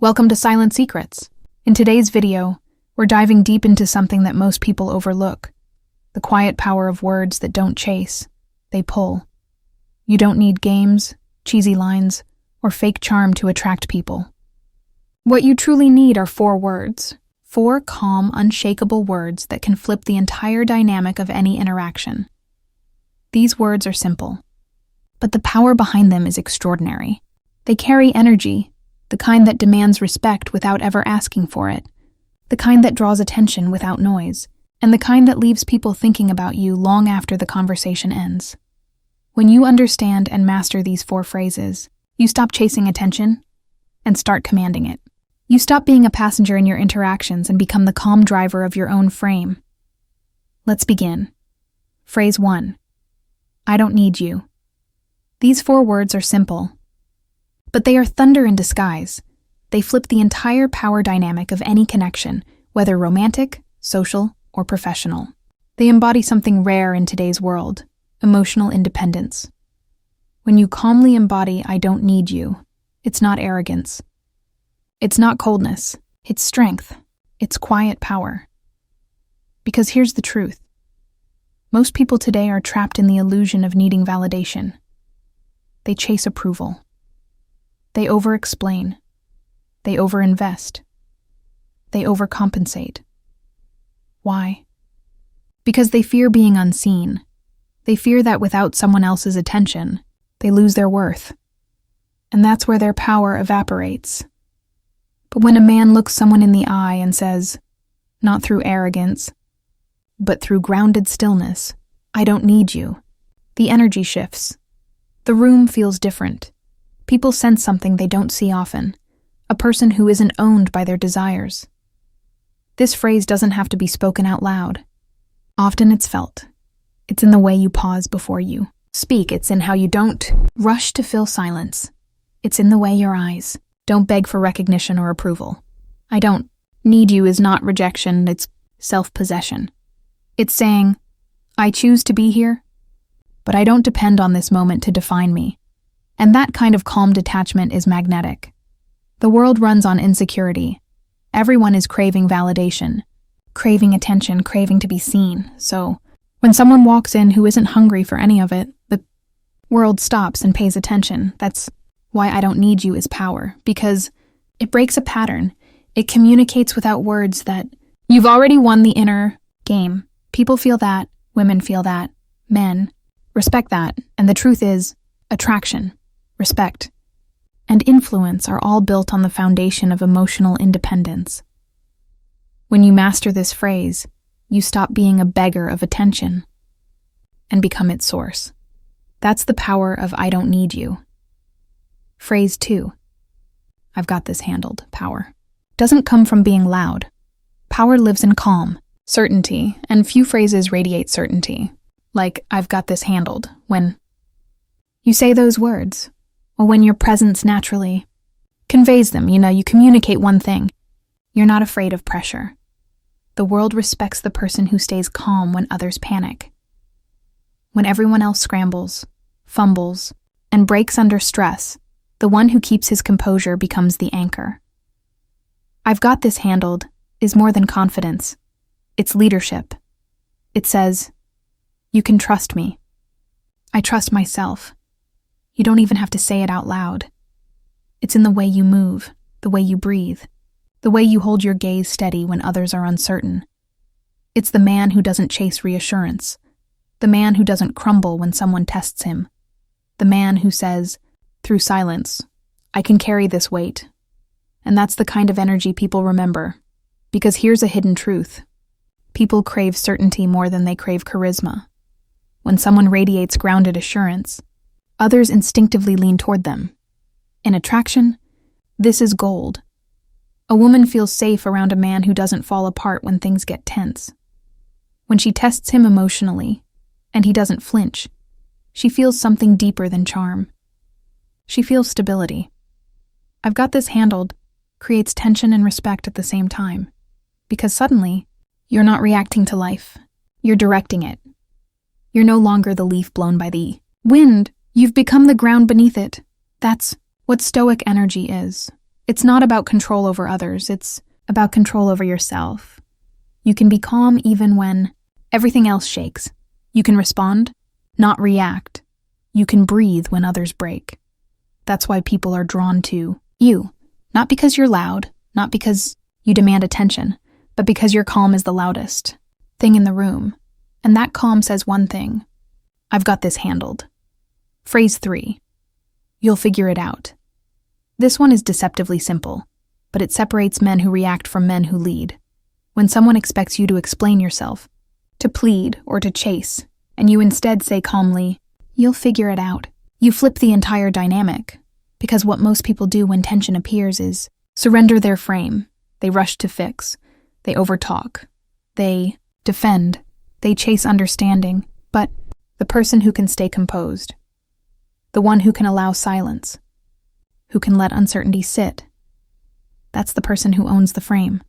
Welcome to Silent Secrets. In today's video, we're diving deep into something that most people overlook: the quiet power of words that don't chase, they pull. You don't need games, cheesy lines, or fake charm to attract people. What you truly need are 4 words. 4 calm, unshakable words that can flip the entire dynamic of any interaction. These words are simple, but the power behind them is extraordinary. They carry energy, the kind that demands respect without ever asking for it, the kind that draws attention without noise, and the kind that leaves people thinking about you long after the conversation ends. When you understand and master these 4 phrases, you stop chasing attention and start commanding it. You stop being a passenger in your interactions and become the calm driver of your own frame. Let's begin. Phrase 1. I don't need you. These 4 words are simple, but they are thunder in disguise. They flip the entire power dynamic of any connection, whether romantic, social, or professional. They embody something rare in today's world: emotional independence. When you calmly embody "I don't need you," it's not arrogance. It's not coldness. It's strength. It's quiet power. Because here's the truth. Most people today are trapped in the illusion of needing validation. They chase approval. They over-explain. They over-invest. They overcompensate. Why? Because they fear being unseen. They fear that without someone else's attention, they lose their worth. And that's where their power evaporates. But when a man looks someone in the eye and says, not through arrogance, but through grounded stillness, "I don't need you," the energy shifts. The room feels different. People sense something they don't see often: a person who isn't owned by their desires. This phrase doesn't have to be spoken out loud. Often it's felt. It's in the way you pause before you speak. It's in how you don't rush to fill silence. It's in the way your eyes don't beg for recognition or approval. I don't need you is not rejection, it's self-possession. It's saying, I choose to be here, but I don't depend on this moment to define me. And that kind of calm detachment is magnetic. The world runs on insecurity. Everyone is craving validation, craving attention, craving to be seen. So when someone walks in who isn't hungry for any of it, the world stops and pays attention. That's why "I don't need you" is power, because it breaks a pattern. It communicates without words that you've already won the inner game. People feel that, women feel that, men respect that, and the truth is, attraction, respect, and influence are all built on the foundation of emotional independence. When you master this phrase, you stop being a beggar of attention and become its source. That's the power of "I don't need you." Phrase 2. I've got this handled. Power doesn't come from being loud. Power lives in calm, certainty, and few phrases radiate certainty, like "I've got this handled," when you say those words, or when your presence naturally conveys them. You communicate one thing: you're not afraid of pressure. The world respects the person who stays calm when others panic. When everyone else scrambles, fumbles, and breaks under stress, the one who keeps his composure becomes the anchor. "I've got this handled" is more than confidence. It's leadership. It says, you can trust me. I trust myself. You don't even have to say it out loud. It's in the way you move, the way you breathe, the way you hold your gaze steady when others are uncertain. It's the man who doesn't chase reassurance, the man who doesn't crumble when someone tests him, the man who says, through silence, "I can carry this weight." And that's the kind of energy people remember. Because here's a hidden truth. People crave certainty more than they crave charisma. When someone radiates grounded assurance, others instinctively lean toward them. In attraction, this is gold. A woman feels safe around a man who doesn't fall apart when things get tense. When she tests him emotionally, and he doesn't flinch, she feels something deeper than charm. She feels stability. "I've got this handled" creates tension and respect at the same time, because suddenly, you're not reacting to life. You're directing it. You're no longer the leaf blown by the wind. You've become the ground beneath it. That's what Stoic energy is. It's not about control over others, it's about control over yourself. You can be calm even when everything else shakes. You can respond, not react. You can breathe when others break. That's why people are drawn to you. Not because you're loud, not because you demand attention, but because your calm is the loudest thing in the room. And that calm says one thing: I've got this handled. Phrase 3. You'll figure it out. This one is deceptively simple, but it separates men who react from men who lead. When someone expects you to explain yourself, to plead or to chase, and you instead say calmly, you'll figure it out, you flip the entire dynamic. Because what most people do when tension appears is surrender their frame. They rush to fix. They overtalk. They defend. They chase understanding. But the person who can stay composed, the one who can allow silence, who can let uncertainty sit, that's the person who owns the frame.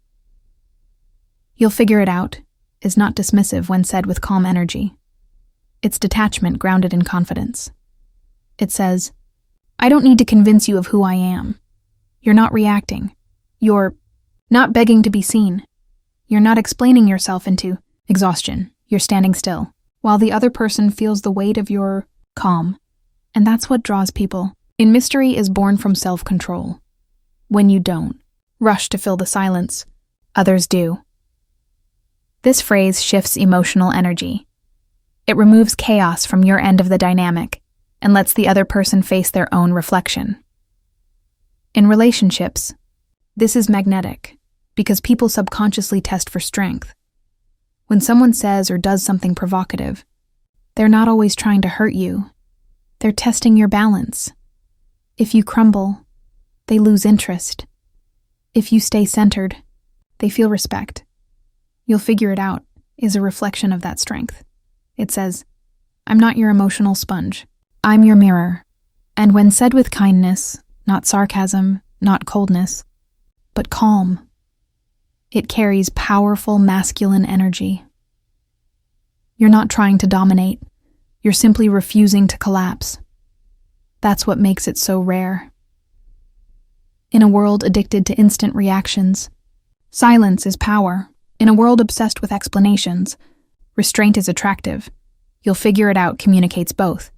You'll figure it out is not dismissive when said with calm energy. It's detachment grounded in confidence. It says, I don't need to convince you of who I am. You're not reacting. You're not begging to be seen. You're not explaining yourself into exhaustion. You're standing still, while the other person feels the weight of your calm. And that's what draws people. In mystery is born from self-control. When you don't rush to fill the silence, others do. This phrase shifts emotional energy. It removes chaos from your end of the dynamic and lets the other person face their own reflection. In relationships, this is magnetic because people subconsciously test for strength. When someone says or does something provocative, they're not always trying to hurt you. They're testing your balance. If you crumble, they lose interest. If you stay centered, they feel respect. You'll figure it out is a reflection of that strength. It says, I'm not your emotional sponge. I'm your mirror. And when said with kindness, not sarcasm, not coldness, but calm, it carries powerful masculine energy. You're not trying to dominate. You're simply refusing to collapse. That's what makes it so rare. In a world addicted to instant reactions, silence is power. In a world obsessed with explanations, restraint is attractive. You'll figure it out communicates both.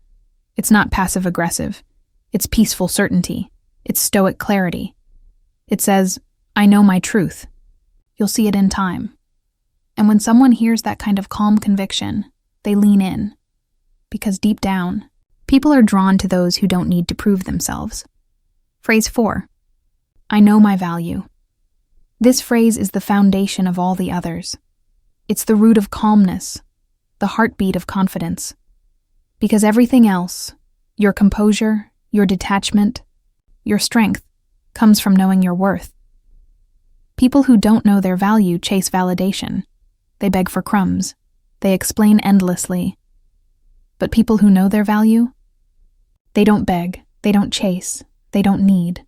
It's not passive-aggressive. It's peaceful certainty. It's stoic clarity. It says, I know my truth. You'll see it in time. And when someone hears that kind of calm conviction, they lean in. Because deep down, people are drawn to those who don't need to prove themselves. Phrase 4. I know my value. This phrase is the foundation of all the others. It's the root of calmness, the heartbeat of confidence. Because everything else, your composure, your detachment, your strength, comes from knowing your worth. People who don't know their value chase validation. They beg for crumbs. They explain endlessly. But people who know their value, they don't beg, they don't chase, they don't need.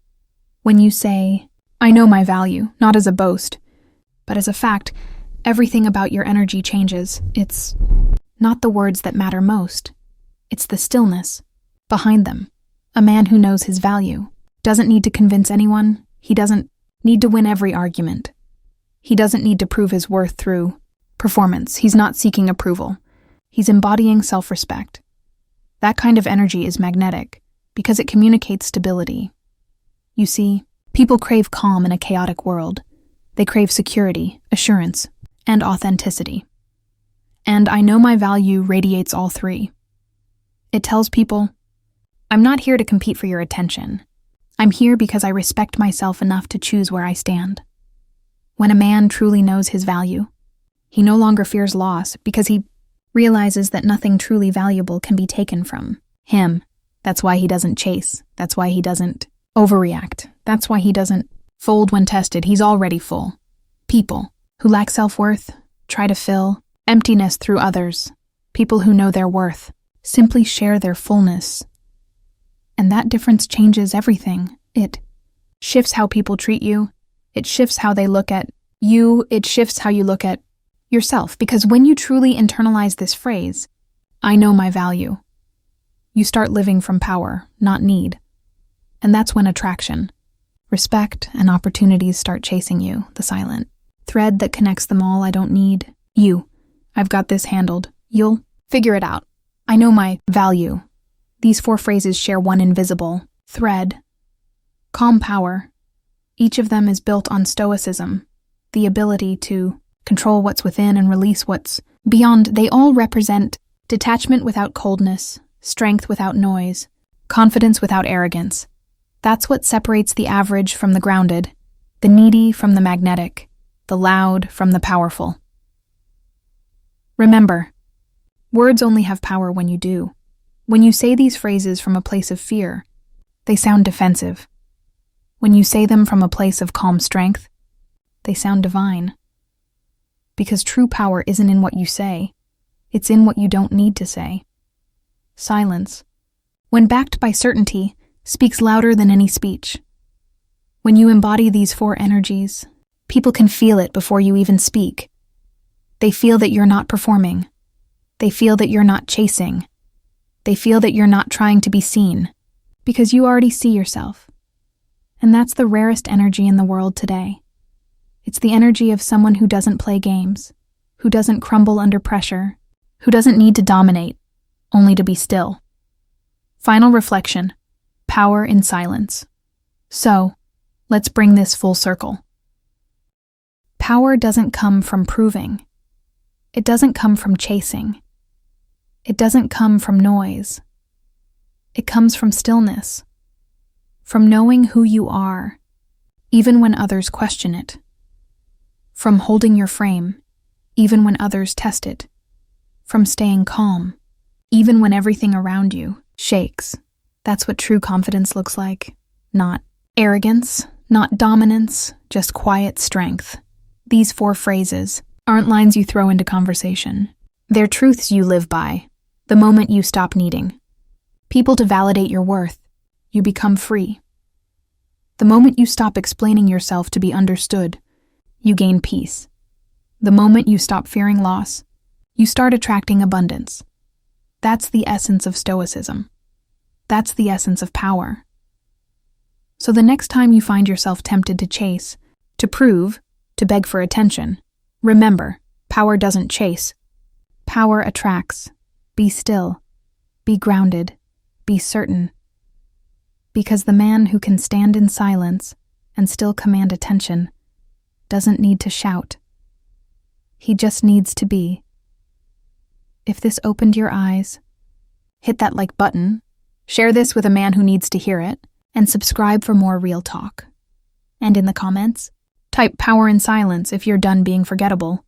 When you say, I know my value, not as a boast, but as a fact, everything about your energy changes. It's not the words that matter most. It's the stillness behind them. A man who knows his value doesn't need to convince anyone. He doesn't need to win every argument. He doesn't need to prove his worth through performance. He's not seeking approval. He's embodying self-respect. That kind of energy is magnetic because it communicates stability. You see, people crave calm in a chaotic world. They crave security, assurance, and authenticity. And I know my value radiates all three. It tells people, I'm not here to compete for your attention. I'm here because I respect myself enough to choose where I stand. When a man truly knows his value, he no longer fears loss because he realizes that nothing truly valuable can be taken from him. That's why he doesn't chase. That's why he doesn't overreact. That's why he doesn't fold when tested. He's already full. People who lack self-worth try to fill emptiness through others. People who know their worth simply share their fullness. And that difference changes everything. It shifts how people treat you. It shifts how they look at you. It shifts how you look at yourself. Because when you truly internalize this phrase, I know my value, you start living from power, not need. And that's when attraction, Respect and opportunities start chasing you, the silent thread that connects them all. I don't need you. I've got this handled. You'll figure it out. I know my value. These 4 phrases share one invisible thread. Calm power. Each of them is built on Stoicism, the ability to control what's within and release what's beyond. They all represent detachment without coldness, strength without noise, confidence without arrogance. That's what separates the average from the grounded, the needy from the magnetic, the loud from the powerful. Remember, words only have power when you do. When you say these phrases from a place of fear, they sound defensive. When you say them from a place of calm strength, they sound divine. Because true power isn't in what you say, it's in what you don't need to say. Silence, when backed by certainty, speaks louder than any speech. When you embody these 4 energies, people can feel it before you even speak. They feel that you're not performing. They feel that you're not chasing. They feel that you're not trying to be seen, because you already see yourself. And that's the rarest energy in the world today. It's the energy of someone who doesn't play games, who doesn't crumble under pressure, who doesn't need to dominate, only to be still. Final reflection: power in silence. So, let's bring this full circle. Power doesn't come from proving. It doesn't come from chasing. It doesn't come from noise. It comes from stillness, from knowing who you are, even when others question it, from holding your frame, even when others test it, from staying calm, even when everything around you shakes. That's what true confidence looks like. Not arrogance, not dominance, just quiet strength. These 4 phrases aren't lines you throw into conversation. They're truths you live by. The moment you stop needing people to validate your worth, you become free. The moment you stop explaining yourself to be understood, you gain peace. The moment you stop fearing loss, you start attracting abundance. That's the essence of Stoicism. That's the essence of power. So the next time you find yourself tempted to chase, to prove, to beg for attention, remember, power doesn't chase. Power attracts. Be still. Be grounded. Be certain. Because the man who can stand in silence and still command attention doesn't need to shout. He just needs to be. If this opened your eyes, hit that like button, share this with a man who needs to hear it, and subscribe for more real talk. And in the comments, type power in silence if you're done being forgettable.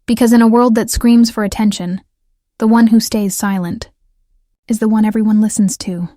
Because in a world that screams for attention, the one who stays silent is the one everyone listens to.